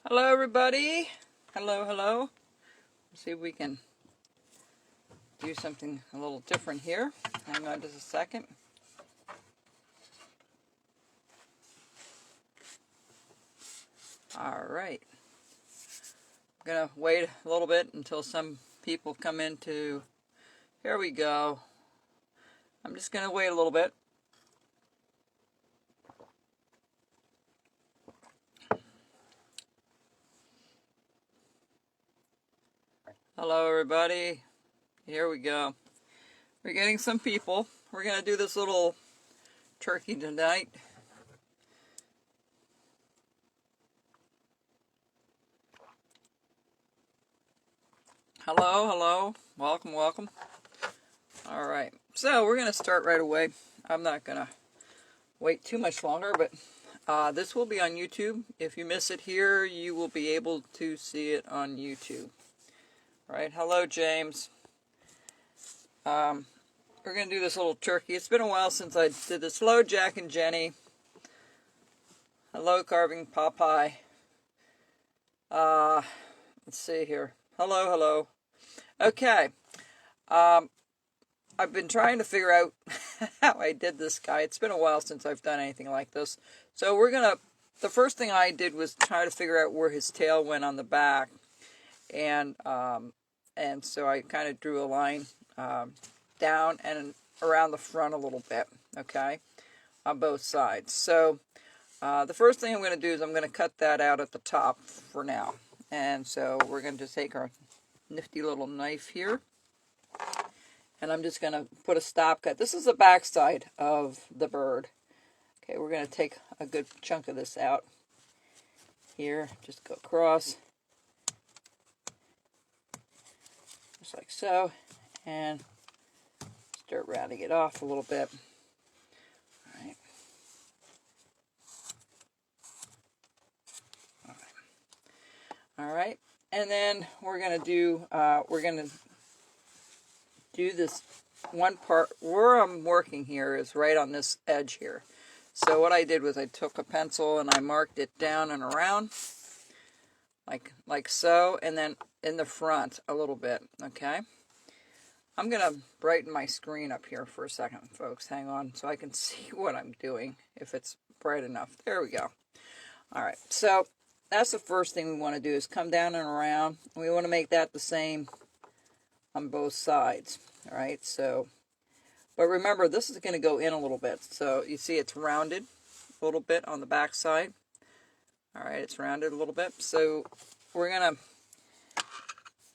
Hello everybody. Hello, hello. Let's see if we can do something a little different here. Hang on just a second. Alright. I'm going to wait a little bit until some people come into... Here we go. I'm just going to wait a little bit. Hello everybody. Here we go. We're getting some people. We're going to do this little turkey tonight. Hello, hello. Welcome, welcome. Alright, so we're going to start right away. I'm not going to wait too much longer, but this will be on YouTube. If you miss it here, you will be able to see it on YouTube. Alright, hello James. We're going to do this little turkey. It's been a while since I did this. Hello Jack and Jenny. Hello Carving Popeye. Let's see here. Hello, hello. Okay. I've been trying to figure out how I did this guy. It's been a while since I've done anything like this. So the first thing I did was try to figure out where his tail went on the back. And so I kind of drew a line down and around the front a little bit, okay, on both sides. So the first thing I'm going to do is I'm going to cut that out at the top for now. And so we're going to just take our nifty little knife here. And I'm just going to put a stop cut. This is the back side of the bird. Okay, we're going to take a good chunk of this out here. Just go across. Just like so. And start rounding it off a little bit. Alright. Alright. And then we're going to do this one part. Where I'm working here is right on this edge here. So what I did was I took a pencil and I marked it down and around like so, and then in the front a little bit, okay? I'm going to brighten my screen up here for a second, folks. Hang on so I can see what I'm doing, if it's bright enough. There we go. Alright, so that's the first thing we want to do is come down and around. We want to make that the same on both sides. Alright, so, but remember, this is going to go in a little bit. So you see it's rounded a little bit on the back side. Alright, it's rounded a little bit. So we're going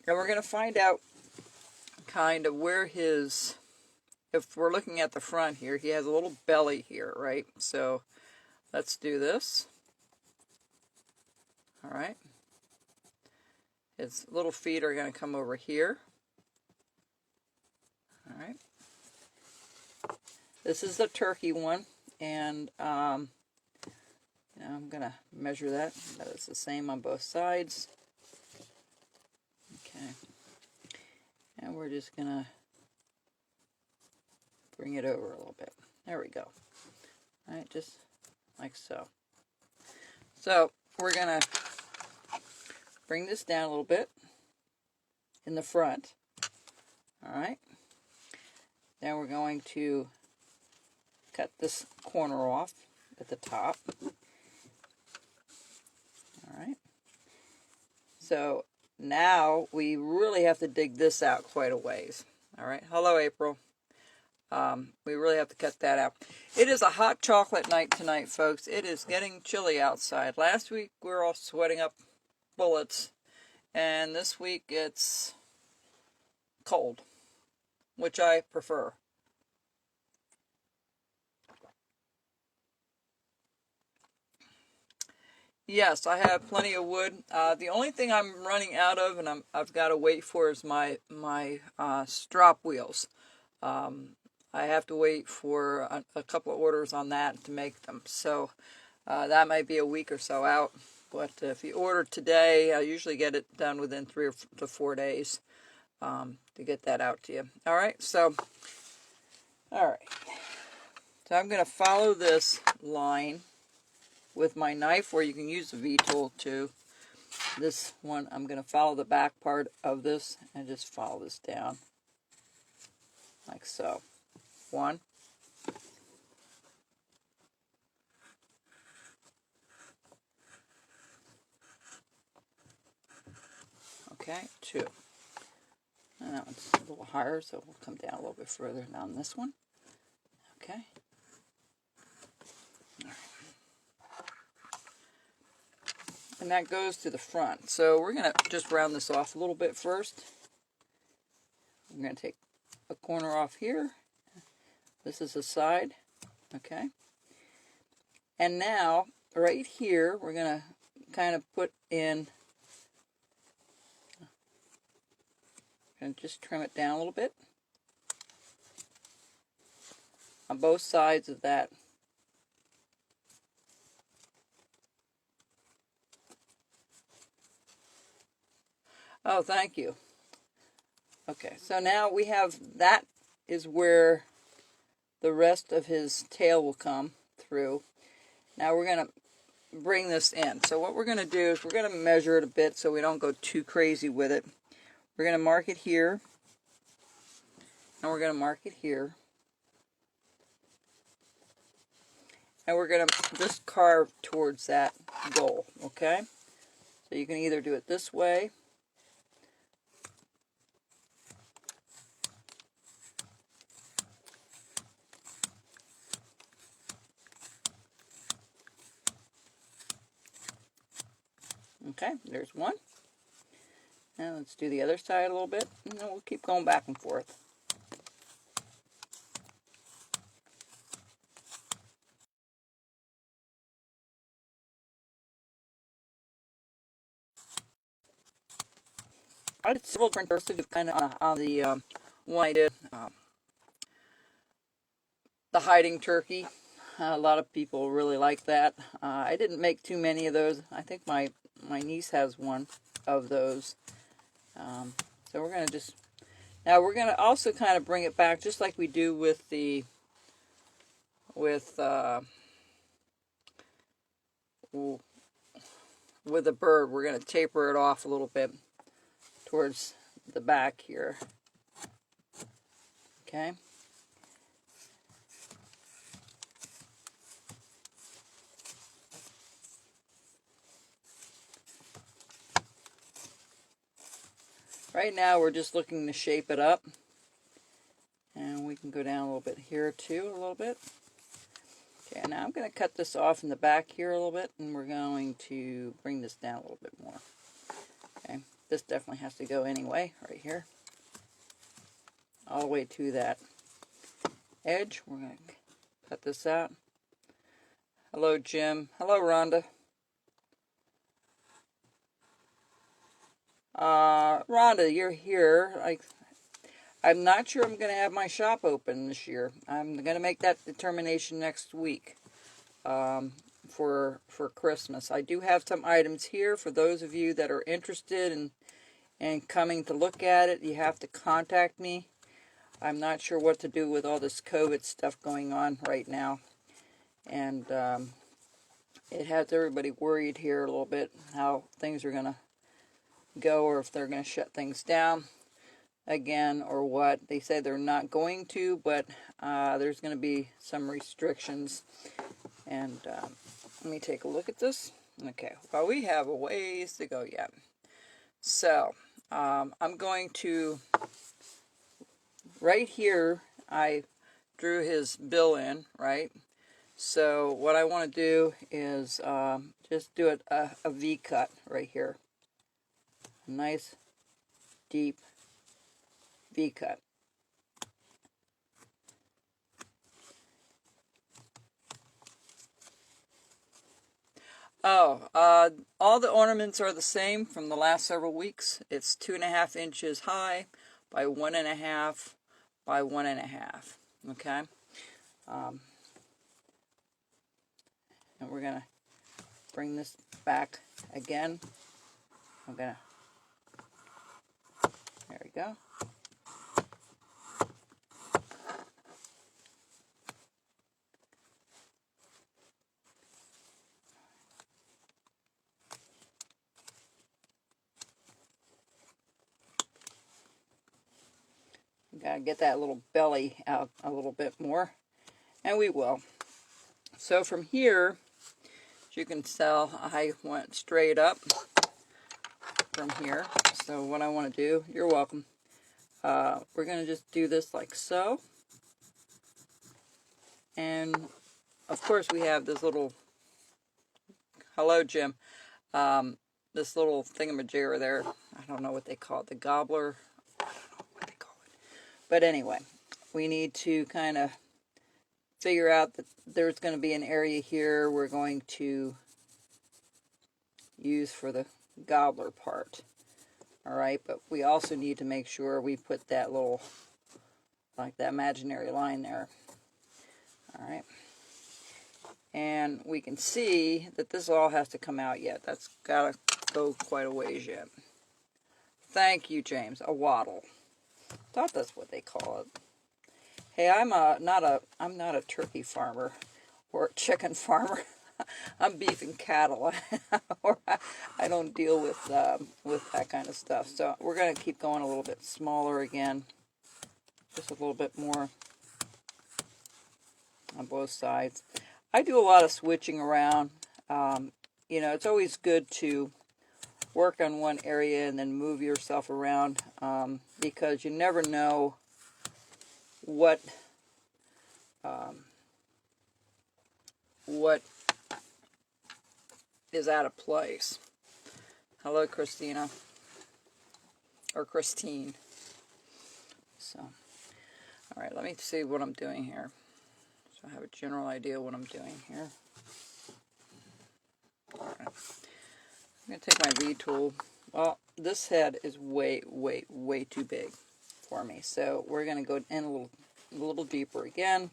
to find out kind of where his, if we're looking at the front here, he has a little belly here, right? So let's do this. Alright. His little feet are going to come over here. Alright. This is the turkey one, and I'm going to measure that. That is the same on both sides. Okay. And we're just going to bring it over a little bit. There we go. Alright, just like so. So, we're going to bring this down a little bit in the front. Alright. Then we're going to cut this corner off at the top. Alright. So now we really have to dig this out quite a ways. Alright. Hello, April. We really have to cut that out. It is a hot chocolate night tonight, folks. It is getting chilly outside. Last week we were all sweating up bullets. And this week it's cold, which I prefer. Yes, I have plenty of wood. The only thing I'm running out of, and I've got to wait for, is my strop wheels. I have to wait for a couple of orders on that to make them. So that might be a week or so out. But if you order today, I usually get it done within 3 to 4 days to get that out to you. All right, so I'm going to follow this line with my knife, or you can use the V-tool too. this one, I'm going to follow the back part of this and just follow this down like so. One. Okay, two. And that one's a little higher, so we'll come down a little bit further down this one. Okay. All right. And that goes to the front. So we're going to just round this off a little bit first. I'm going to take a corner off here. This is the side. Okay. And now, right here, we're going to kind of put in, and just trim it down a little bit on both sides of that. Oh, thank you. Okay, so now we have, that is where the rest of his tail will come through. Now we're going to bring this in. So what we're going to do is we're going to measure it a bit so we don't go too crazy with it. We're going to mark it here, and we're going to mark it here. And we're going to just carve towards that goal, okay? So you can either do it this way, okay, there's one. And let's do the other side a little bit, and then we'll keep going back and forth. I did several different versions kind of on the one I did, the hiding turkey. A lot of people really like that. I didn't make too many of those. I think my niece has one of those. So we're going to just, now we're going to also kind of bring it back just like we do with the, with the bird. We're going to taper it off a little bit towards the back here. Okay. Right now we're just looking to shape it up. And we can go down a little bit here too, a little bit. Okay, now I'm going to cut this off in the back here a little bit, and we're going to bring this down a little bit more. Okay, this definitely has to go anyway, right here. All the way to that edge. We're going to cut this out. Hello, Jim. Hello, Rhonda. Rhonda, you're here. I'm not sure I'm going to have my shop open this year. I'm going to make that determination next week for Christmas. I do have some items here for those of you that are interested in coming to look at it. You have to contact me. I'm not sure what to do with all this COVID stuff going on right now. And it has everybody worried here a little bit how things are going to go, or if they're going to shut things down again or what. They say they're not going to, but there's going to be some restrictions. And let me take a look at this. Okay, well, we have a ways to go yet. So I'm going to, right here I drew his bill in, right? So what I want to do is just do a V cut right here. A nice deep V cut. Oh, all the ornaments are the same from the last several weeks. It's 2.5 inches high by 1.5 by 1.5. Okay. And we're gonna bring this back again. There we go. Gotta get that little belly out a little bit more, and we will. So from here, as you can tell, I went straight up from here. So what I want to do, you're welcome. We're going to just do this like so. And of course we have this little, hello Jim, this little thingamajigger there. I don't know what they call it, the gobbler. I don't know what they call it. But anyway, we need to kind of figure out that there's going to be an area here we're going to use for the gobbler part. Alright, but we also need to make sure we put that little, like that imaginary line there. Alright. And we can see that this all has to come out yet. That's got to go quite a ways yet. Thank you, James. A waddle. Thought that's what they call it. Hey, I'm not a turkey farmer or a chicken farmer. I'm beef and cattle. Or I don't deal with that kind of stuff. So we're going to keep going a little bit smaller again. Just a little bit more on both sides. I do a lot of switching around. You know, it's always good to work on one area and then move yourself around, because you never know what is out of place. Hello, Christina. Or Christine. So, alright, let me see what I'm doing here. So I have a general idea what I'm doing here. Alright. I'm going to take my lead tool. Well, this head is way, way, way too big for me. So we're going to go in a little deeper again.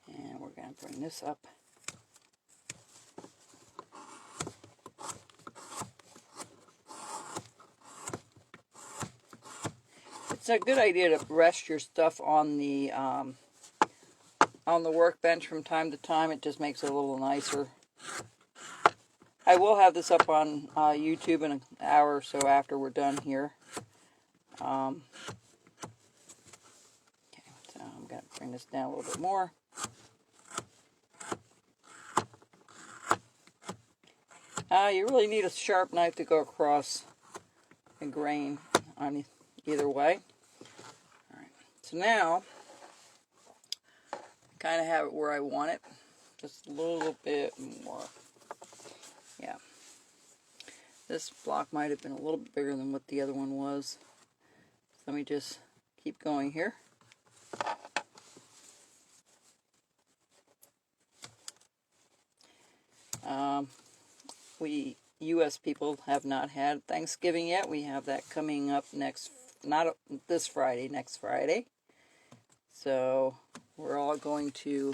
And we're going to bring this up. It's a good idea to rest your stuff on the workbench from time to time. It just makes it a little nicer. I will have this up on YouTube in an hour or so after we're done here. Okay, so I'm going to bring this down a little bit more. You really need a sharp knife to go across a grain on either way. Alright, so now I kind of have it where I want it. Just a little bit more. Yeah. This block might have been a little bit bigger than what the other one was. Let me just keep going here. We U.S. people have not had Thanksgiving yet. We have that coming up not this Friday, next Friday. So we're all going to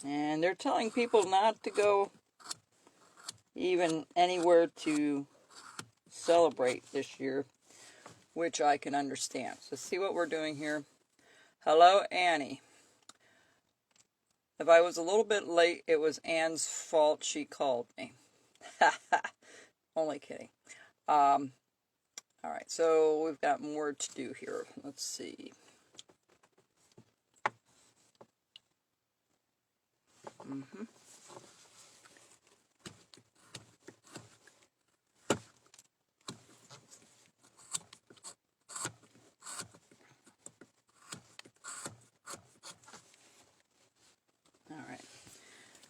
and they're telling people not to go even anywhere to celebrate this year, which I can understand. So see what we're doing here. Hello, Annie. If I was a little bit late, it was Anne's fault. She called me. Only kidding. All right, so we've got more to do here. Let's see. All right,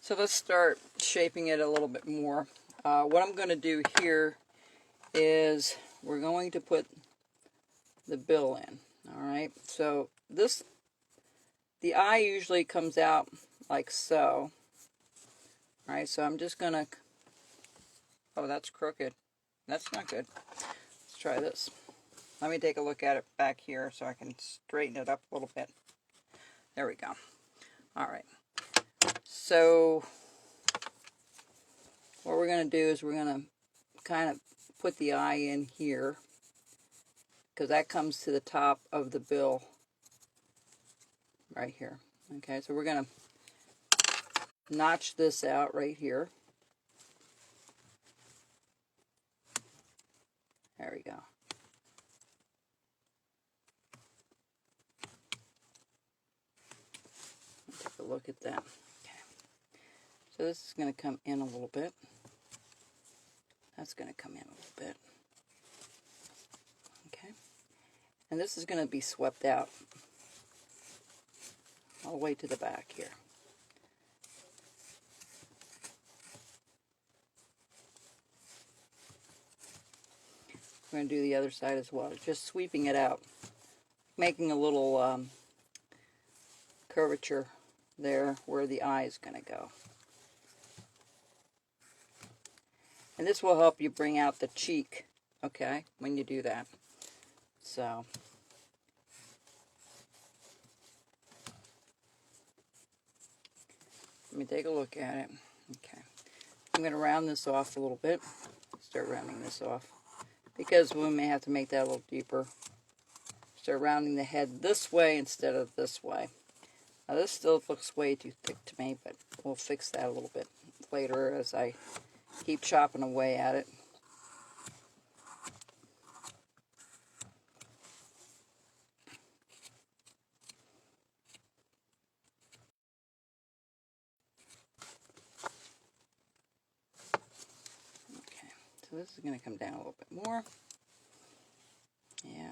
so let's start shaping it a little bit more. What I'm going to do here is we're going to put the bill in. All right, so the eye usually comes out like so. All right, so I'm just going to, oh, that's crooked. That's not good. Let's try this. Let me take a look at it back here so I can straighten it up a little bit. There we go. All right. So what we're going to do is we're going to kind of put the eye in here. because that comes to the top of the bill right here. Okay, so we're going to notch this out right here. There we go. Take a look at that. Okay. So this is going to come in a little bit. That's going to come in a little bit. Okay. And this is going to be swept out all the way to the back here. We're going to do the other side as well. Just sweeping it out, making a little curvature there where the eye is going to go. And this will help you bring out the cheek, okay, when you do that. So, let me take a look at it. Okay. I'm going to round this off a little bit. Start rounding this off, because we may have to make that a little deeper. Start rounding the head this way instead of this way. Now this still looks way too thick to me, but we'll fix that a little bit later as I keep chopping away at it. Okay, so this is going to come down a little bit more. Yeah.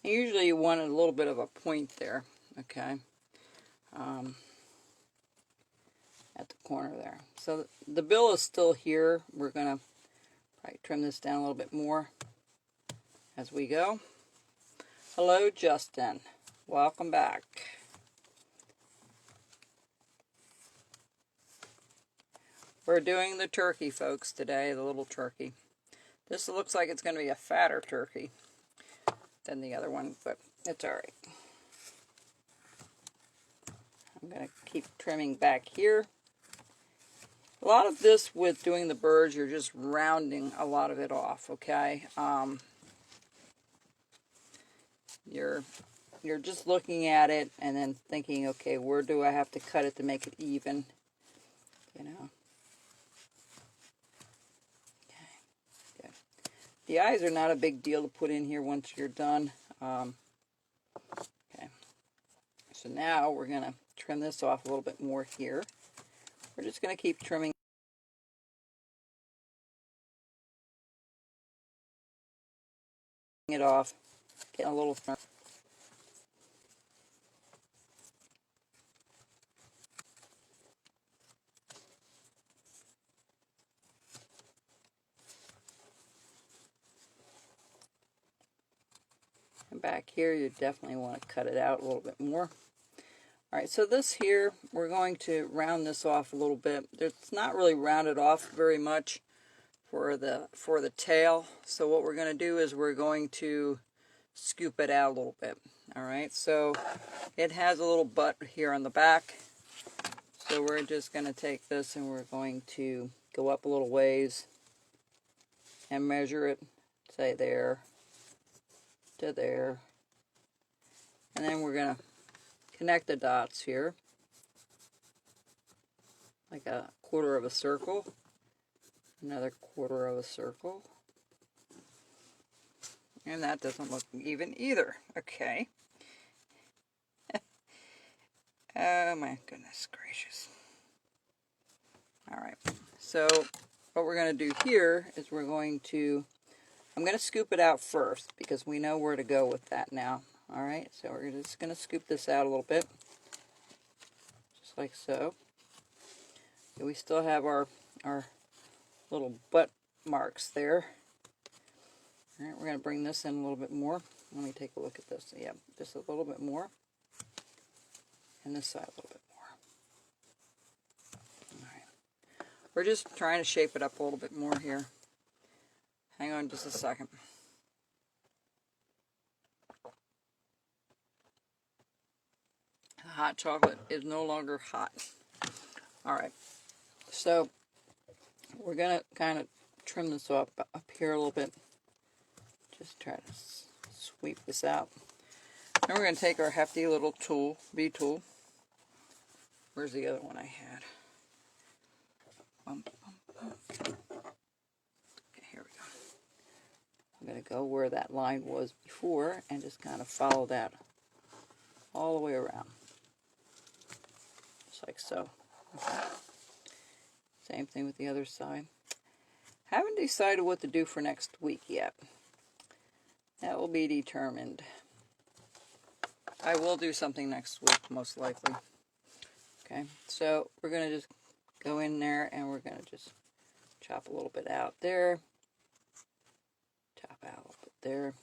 Usually you want a little bit of a point there, okay, at the corner there. So the bill is still here. We're going to probably trim this down a little bit more as we go. Hello, Justin. Welcome back. We're doing the turkey, folks, today, the little turkey. This looks like it's going to be a fatter turkey than the other one, but it's alright. I'm going to keep trimming back here. A lot of this with doing the birds, you're just rounding a lot of it off, okay? You're just looking at it and then thinking, okay, where do I have to cut it to make it even, you know? Okay, good. The eyes are not a big deal to put in here once you're done. Okay, so now we're going to trim this off a little bit more here. We're just going to keep trimming it off, getting a little thinner. And back here, you definitely want to cut it out a little bit more. Alright, so this here, we're going to round this off a little bit. It's not really rounded off very much for the tail. So what we're going to do is we're going to scoop it out a little bit. Alright, so it has a little butt here on the back. So we're just going to take this and we're going to go up a little ways and measure it, say there to there. And then we're going to connect the dots here, like a quarter of a circle, another quarter of a circle, and that doesn't look even either. Okay. Oh my goodness gracious. Alright, so what we're going to do here is I'm going to scoop it out first because we know where to go with that now. Alright, so we're just going to scoop this out a little bit, just like so. We still have our little butt marks there. Alright, we're going to bring this in a little bit more. Let me take a look at this. Yeah, just a little bit more. And this side a little bit more. Alright. We're just trying to shape it up a little bit more here. Hang on just a second. hot chocolate is no longer hot. Alright, so we're going to kind of trim this up here a little bit. Just try to sweep this out. And we're going to take our hefty little tool, B-tool. Where's the other one I had? Okay, here we go. I'm going to go where that line was before and just kind of follow that all the way around. Just like so. Okay. Same thing with the other side. Haven't decided what to do for next week yet. That will be determined. I will do something next week, most likely. Okay, so we're going to just go in there and we're going to just chop a little bit out there. Chop out a little bit there.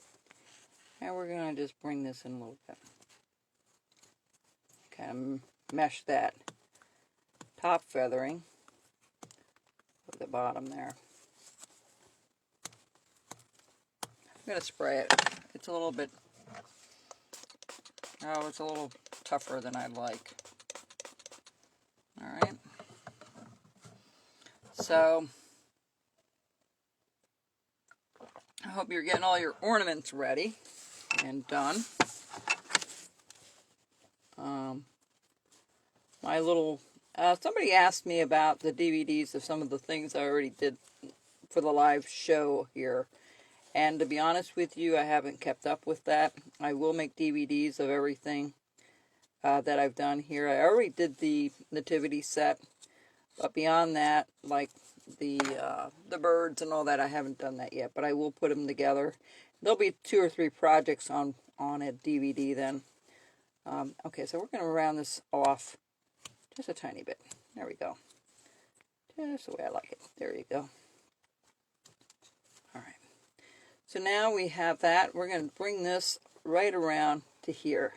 And we're going to just bring this in a little bit. Kind of mesh that top feathering with the bottom there. I'm going to spray it. It's a little bit, oh, it's a little tougher than I'd like. Alright. So, I hope you're getting all your ornaments ready and done. My little, somebody asked me about the DVDs of some of the things I already did for the live show here. And to be honest with you, I haven't kept up with that. I will make DVDs of everything that I've done here. I already did the nativity set, but beyond that, like the birds and all that, I haven't done that yet. But I will put them together. There'll be 2 or 3 projects on a DVD then. Okay, so we're going to round this off just a tiny bit. There we go. Just the way I like it. There you go. All right. So now we have that. We're going to bring this right around to here.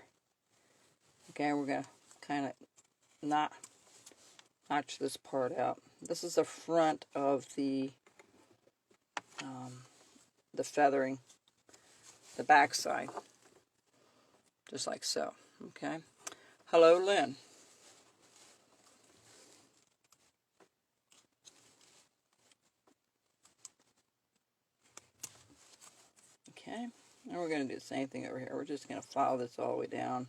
Okay, we're going to kind of notch this part out. This is the front of the feathering, the back side, just like so. Okay. Hello, Lynn. Okay, and we're going to do the same thing over here. We're just going to follow this all the way down.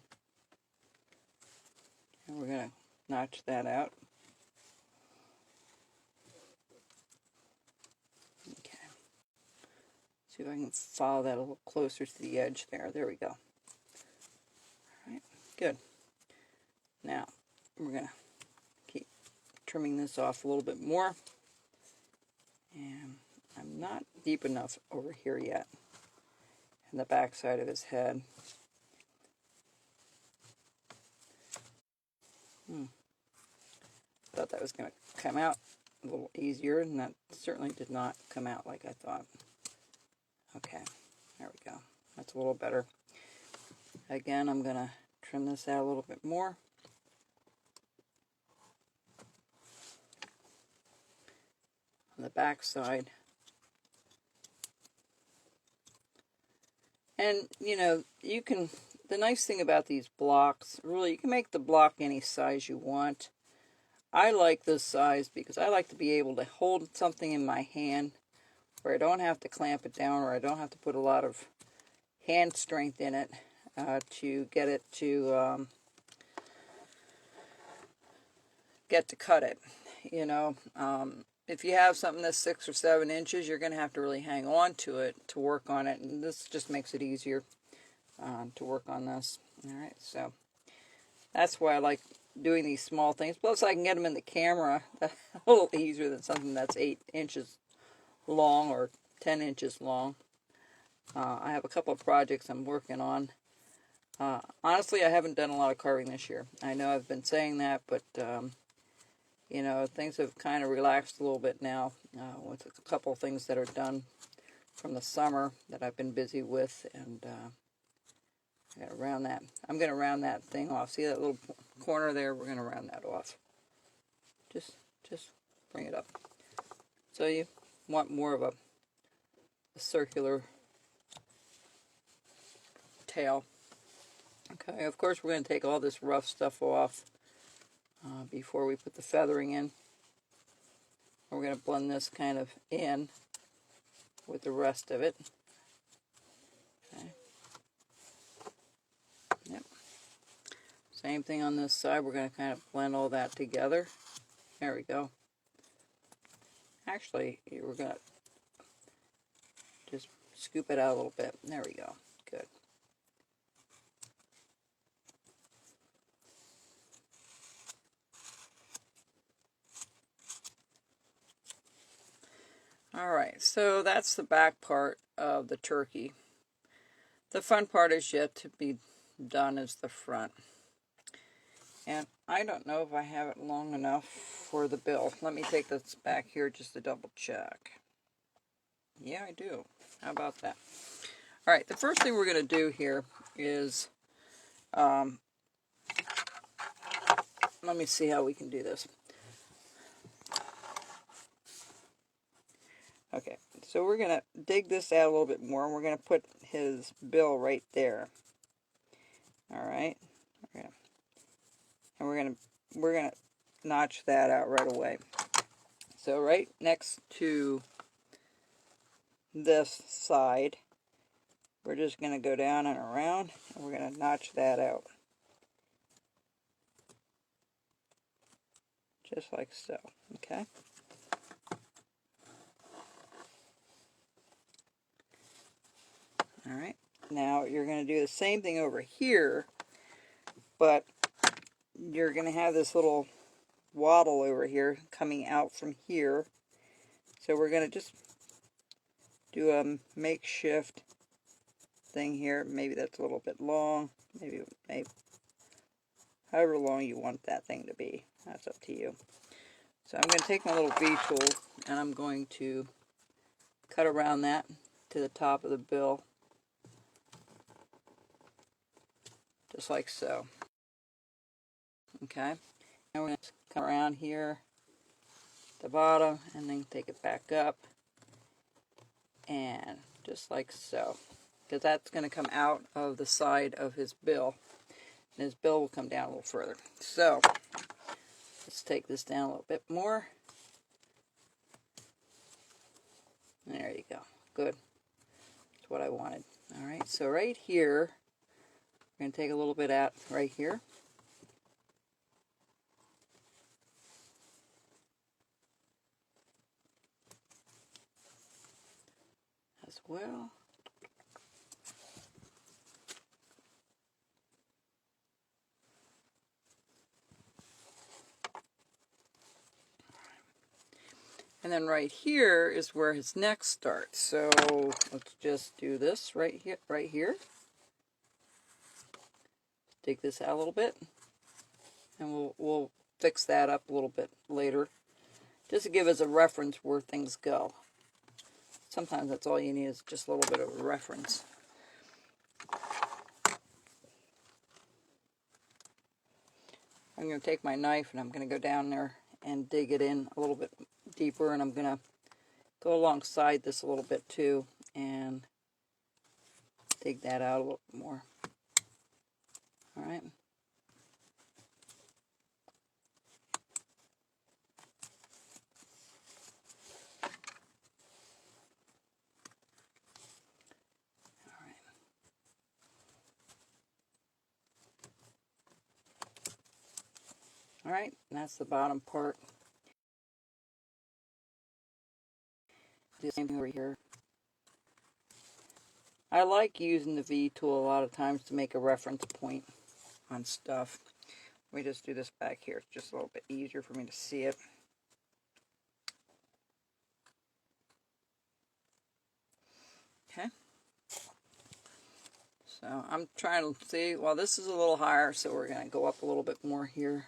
And we're going to notch that out. Okay. See if I can follow that a little closer to the edge there. There we go. Alright, good. Now, we're going to keep trimming this off a little bit more. And I'm not deep enough over here yet. And the back side of his head. Thought that was going to come out a little easier, and that certainly did not come out like I thought. Okay, there we go. That's a little better. Again, I'm going to trim this out a little bit more. On the back side. And, you know, you can, the nice thing about these blocks, really, you can make the block any size you want. I like this size because I like to be able to hold something in my hand where I don't have to clamp it down or I don't have to put a lot of hand strength in it to get it to cut it. You know, if you have something that's 6 or 7 inches, you're going to have to really hang on to it to work on it. And this just makes it easier to work on this. Alright, so that's why I like doing these small things. Plus, I can get them in the camera a little easier than something that's 8 inches long or 10 inches long. I have a couple of projects I'm working on. Honestly, I haven't done a lot of carving this year. I know I've been saying that, but you know, things have kind of relaxed a little bit now with a couple of things that are done from the summer that I've been busy with, and I got to round that. I'm going to round that thing off. See that little corner there? We're going to round that off. Just bring it up. So you want more of a circular tail. Okay, of course we're going to take all this rough stuff off before we put the feathering in. We're going to blend this kind of in with the rest of it. Okay. Yep. Same thing on this side. We're going to kind of blend all that together. There we go. Actually, we're going to just scoop it out a little bit. There we go. Good. Alright, so that's the back part of the turkey. The fun part is yet to be done is the front. And I don't know if I have it long enough for the bill. Let me take this back here just to double check. Yeah, I do. How about that? Alright, the first thing we're going to do here is, let me see how we can do this. Okay, so we're going to dig this out a little bit more, and we're going to put his bill right there. Alright, and we're gonna notch that out right away. So right next to this side, we're just going to go down and around, and we're going to notch that out. Just like so, okay? Alright, now you're going to do the same thing over here, but you're going to have this little waddle over here coming out from here. So we're going to just do a makeshift thing here. Maybe that's a little bit long. Maybe however long you want that thing to be. That's up to you. So I'm going to take my little V tool and I'm going to cut around that to the top of the bill. Just like so. Okay. Now we're going to come around here at the bottom and then take it back up. And just like so. Because that's going to come out of the side of his bill. And his bill will come down a little further. So, let's take this down a little bit more. There you go. Good. That's what I wanted. Alright, so right here, we're going to take a little bit out right here. As well. And then right here is where his neck starts. So let's just do this right here, right here. Dig this out a little bit, and we'll fix that up a little bit later, just to give us a reference where things go. Sometimes that's all you need is just a little bit of a reference. I'm going to take my knife and I'm going to go down there and dig it in a little bit deeper, and I'm going to go alongside this a little bit too and dig that out a little bit more. Alright. Alright, that's the bottom part. Do the same thing over here. I like using the V tool a lot of times to make a reference point on stuff. Let me just do this back here. It's just a little bit easier for me to see it. Okay. So I'm trying to see, well, this is a little higher, so we're going to go up a little bit more here.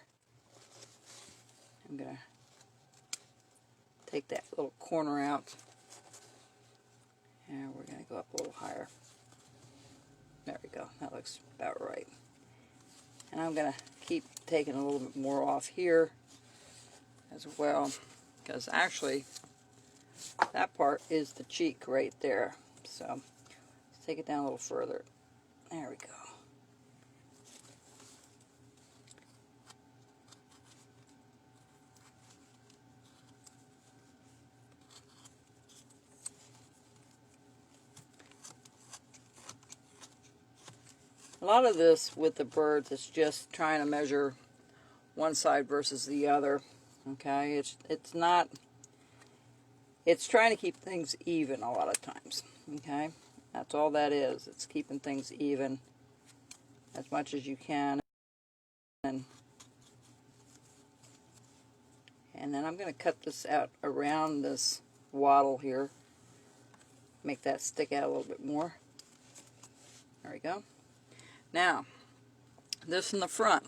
I'm going to take that little corner out. And we're going to go up a little higher. There we go. That looks about right. And I'm going to keep taking a little bit more off here as well, because actually that part is the cheek right there. So let's take it down a little further. There we go. A lot of this with the birds is just trying to measure one side versus the other. Okay, it's not. It's trying to keep things even a lot of times. Okay, that's all that is. It's keeping things even as much as you can. And then I'm going to cut this out around this wattle here. Make that stick out a little bit more. There we go. Now, this in the front.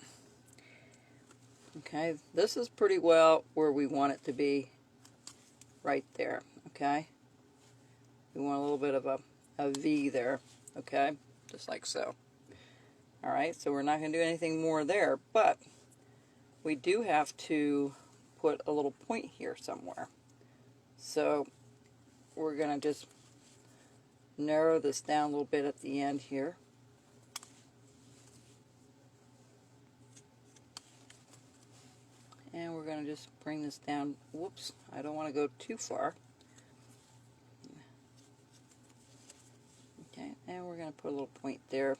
Okay, this is pretty well where we want it to be, right there. Okay, we want a little bit of a V there. Okay, just like so. All right, so we're not going to do anything more there, but we do have to put a little point here somewhere. So we're going to just narrow this down a little bit at the end here. And we're going to just bring this down. Whoops, I don't want to go too far. Okay, and we're going to put a little point there.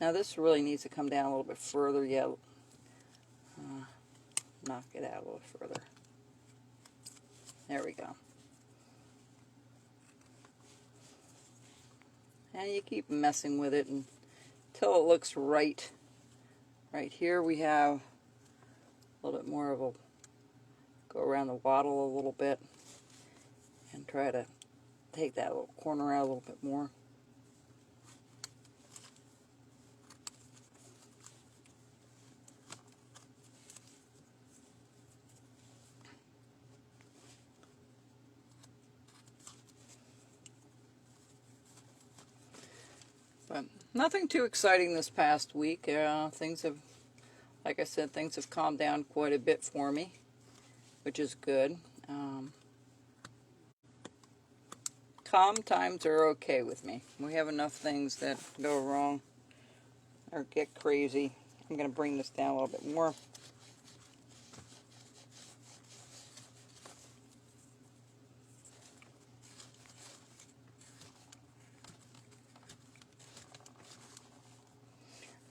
Now this really needs to come down a little bit further. Yeah, knock it out a little further. There we go. And you keep messing with it until it looks right. Right here we have a little bit more of a, go around the wattle a little bit and try to take that little corner out a little bit more. But nothing too exciting this past week. Things have, like I said, things have calmed down quite a bit for me, which is good. Calm times are okay with me. We have enough things that go wrong or get crazy. I'm going to bring this down a little bit more.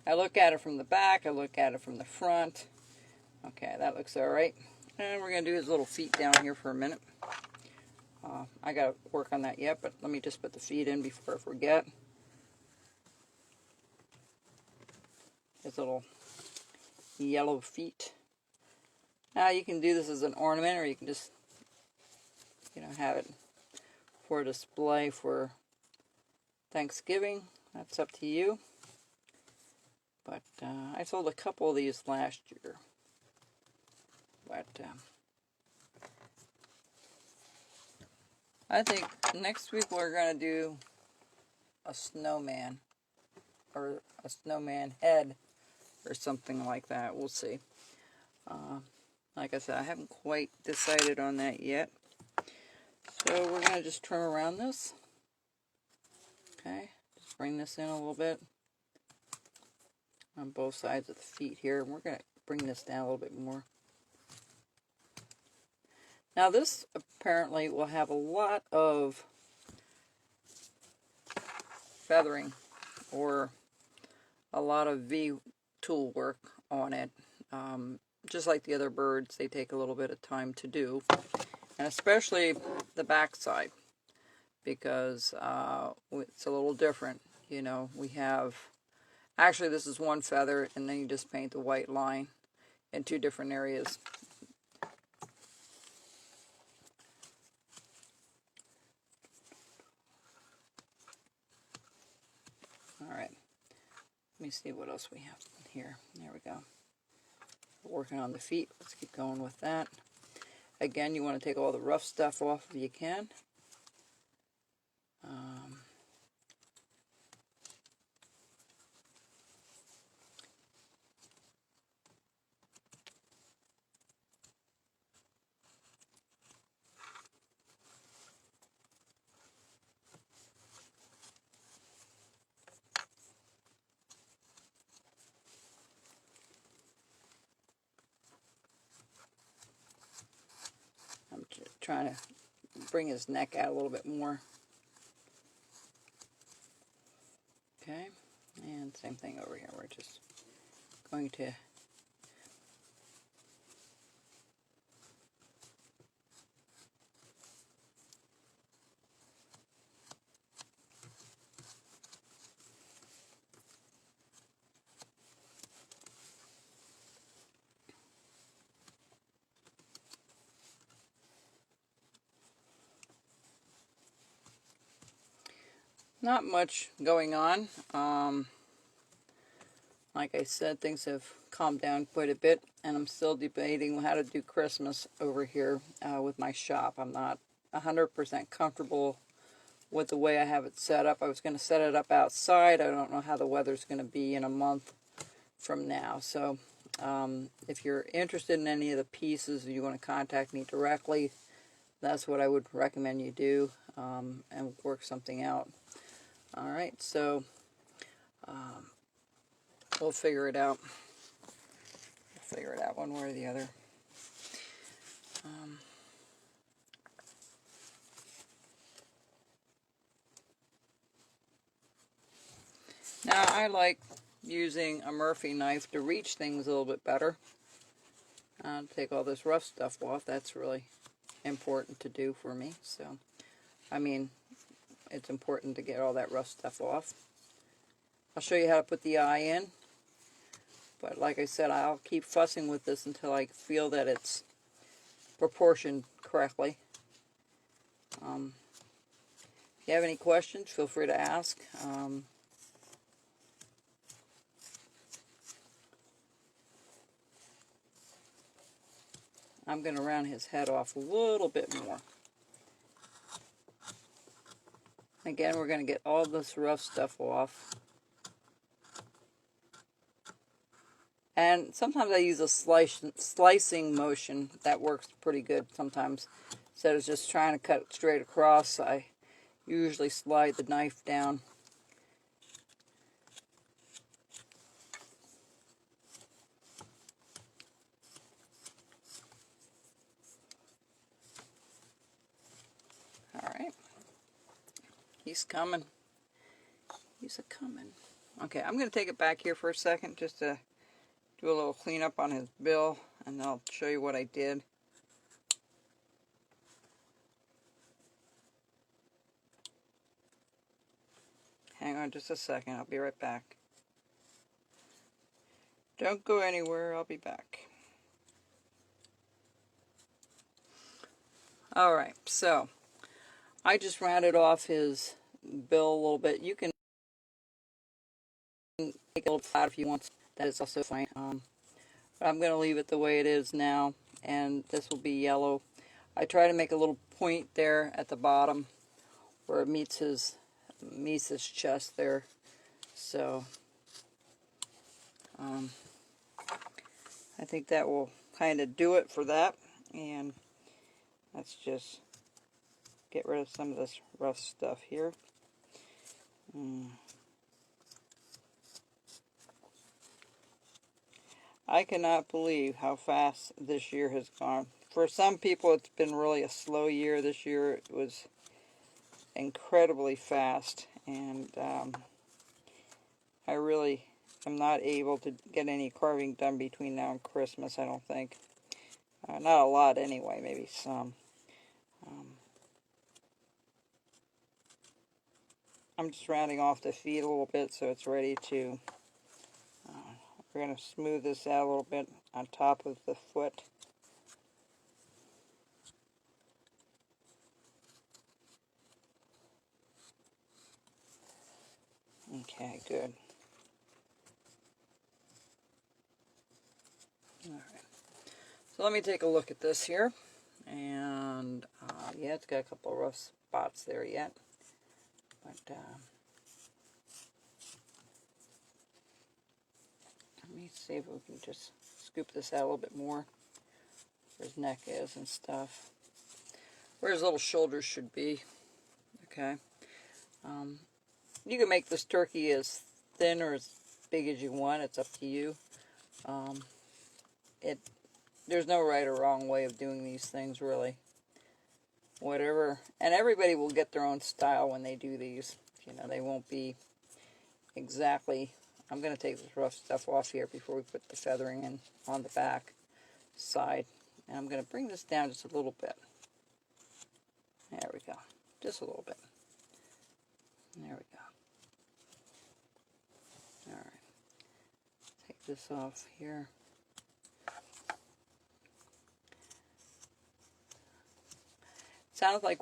I look at it from the back, I look at it from the front. Okay, that looks alright. And we're going to do his little feet down here for a minute. I got to work on that yet, but let me just put the feet in before I forget. His little yellow feet. Now you can do this as an ornament, or you can just, have it for display for Thanksgiving. That's up to you. But I sold a couple of these last year. But I think next week we're going to do a snowman. Or a snowman head. Or something like that. We'll see. Like I said, I haven't quite decided on that yet. So we're going to just trim around this. Okay. Just bring this in a little bit. On both sides of the feet here. And we're going to bring this down a little bit more. Now this apparently will have a lot of feathering or a lot of V tool work on it. Just like the other birds, they take a little bit of time to do. And especially the back side, because it's a little different. We have, actually this is one feather, and then you just paint the white line in two different areas. Alright, let me see what else we have here. There we go. We're working on the feet. Let's keep going with that. Again, you want to take all the rough stuff off if you can. I'm trying to bring his neck out a little bit more. Okay, And same thing over here. We're just going to not much going on. Like I said, things have calmed down quite a bit, and I'm still debating how to do Christmas over here with my shop. I'm not 100% comfortable with the way I have it set up. I was going to set it up outside. I don't know how the weather's going to be in a month from now. So if you're interested in any of the pieces, you want to contact me directly, that's what I would recommend you do, and work something out. All right, so we'll figure it out. We'll figure it out one way or the other. Now, I like using a Murphy knife to reach things a little bit better. Take all this rough stuff off. That's really important to do for me. So, I mean, it's important to get all that rough stuff off. I'll show you how to put the eye in. But like I said, I'll keep fussing with this until I feel that it's proportioned correctly. If you have any questions, feel free to ask. I'm going to round his head off a little bit more. Again, we're going to get all this rough stuff off. And sometimes I use a slicing motion. That works pretty good sometimes. Instead of just trying to cut straight across, I usually slide the knife down. Alright. He's coming. He's a-coming. Okay, I'm going to take it back here for a second just to do a little cleanup on his bill, and I'll show you what I did. Hang on just a second, I'll be right back. Don't go anywhere, I'll be back. Alright, so I just rounded off his bill a little bit. You can make it a little flat if you want. That is also fine. But I'm going to leave it the way it is now, and this will be yellow. I try to make a little point there at the bottom where it meets his chest there. So I think that will kind of do it for that. And let's just get rid of some of this rough stuff here. I cannot believe how fast this year has gone. For some people, it's been really a slow year. This year, it was incredibly fast, and I really am not able to get any carving done between now and Christmas, I don't think. Not a lot anyway, maybe some. I'm just rounding off the feet a little bit so it's ready to... we're going to smooth this out a little bit on top of the foot. Okay, good. Alright. So let me take a look at this here. And yeah, it's got a couple of rough spots there yet. But let me see if we can just scoop this out a little bit more. Where his neck is and stuff. Where his little shoulders should be. Okay. You can make this turkey as thin or as big as you want. It's up to you. There's no right or wrong way of doing these things, really. Whatever. And everybody will get their own style when they do these. You know, they won't be exactly. I'm going to take this rough stuff off here before we put the feathering in on the back side. And I'm going to bring this down just a little bit. There we go. Just a little bit. There we go. All right. Take this off here. Sounds like